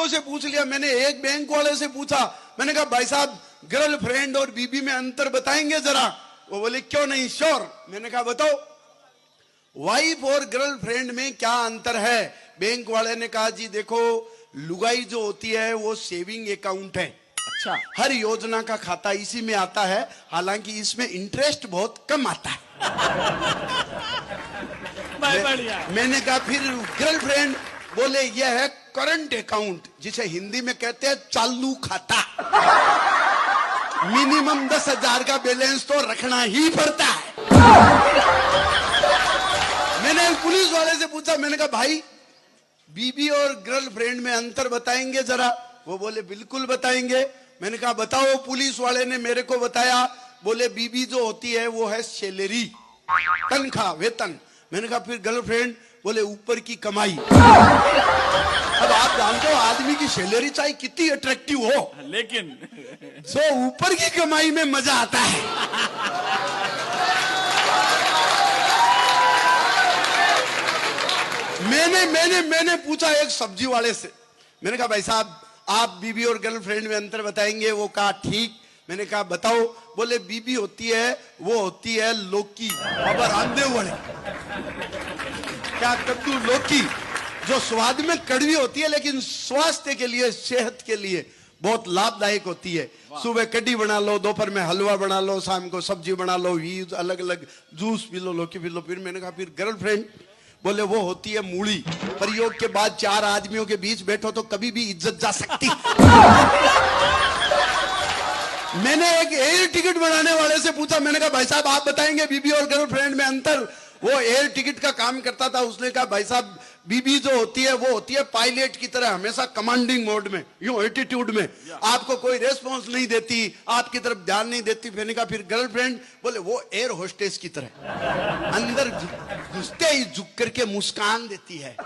से पूछ लिया, मैंने एक बैंक वाले से पूछा, मैंने कहा भाई साहब गर्लफ्रेंड और बीबी में अंतर बताएंगे जरा। वो बोले क्यों नहीं, श्योर। मैंने कहा बताओ वाइफ और गर्लफ्रेंड में क्या अंतर है। बैंक वाले ने कहा जी देखो, लुगाई जो होती है वो सेविंग अकाउंट है, अच्छा, हर योजना का खाता इसी में आता है, हालांकि इसमें इंटरेस्ट बहुत कम आता है। मैंने कहा फिर गर्लफ्रेंड, बोले यह है करंट अकाउंट, जिसे हिंदी में कहते हैं चालू खाता। मिनिमम 10,000 का बैलेंस तो रखना ही पड़ता है। मैंने पुलिस वाले से पूछा, मैंने कहा भाई बीबी और गर्लफ्रेंड में अंतर बताएंगे जरा। वो बोले बिल्कुल बताएंगे। मैंने कहा बताओ। पुलिस वाले ने मेरे को बताया, बोले बीबी जो होती है वो है सैलरी, तनख्वाह, वेतन। मैंने कहा फिर गर्लफ्रेंड, बोले ऊपर की कमाई। अब आप जानते हो आदमी की सैलरी चाहे कितनी अट्रैक्टिव हो, लेकिन सो ऊपर की कमाई में मजा आता है। मैंने पूछा एक सब्जी वाले से, मैंने कहा भाई साहब आप बीबी और गर्लफ्रेंड में अंतर बताएंगे। वो कहा ठीक। मैंने कहा बताओ। बोले बीबी होती है वो होती है लौकी, अब रांधे वाले क्या कद्दू, लौकी, जो स्वाद में कड़वी होती है लेकिन स्वास्थ्य के लिए, सेहत के लिए बहुत लाभदायक होती है। सुबह कढ़ी बना लो, दोपहर में हलवा बना लो, शाम को सब्जी बना लो, अलग अलग जूस पी लो, लौकी पी लो। फिर मैंने कहा फिर गर्लफ्रेंड, बोले वो होती है मूली, प्रयोग के बाद 4 आदमियों के बीच बैठो तो कभी भी इज्जत जा सकती। मैंने एक एयर टिकट बनाने वाले से पूछा, मैंने कहा भाई साहब आप बताएंगे बीबी और गर्लफ्रेंड में अंतर। वो एयर टिकट का काम करता था। उसने कहा भाई साहब बीबी जो होती है वो होती है पायलट की तरह, हमेशा कमांडिंग मोड में, यूं एटीट्यूड में, आपको कोई रेस्पॉन्स नहीं देती, आपकी तरफ ध्यान नहीं देती। मैंने कहा फिर गर्लफ्रेंड, बोले वो एयर होस्टेस की तरह, अंदर घुसते ही झुक करके मुस्कान देती है,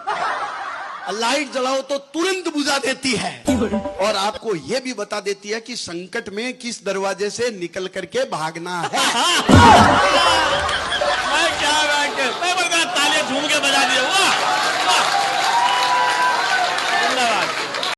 लाइट जलाओ तो तुरंत बुझा देती है, और आपको यह भी बता देती है कि संकट में किस दरवाजे से निकल करके भागना है।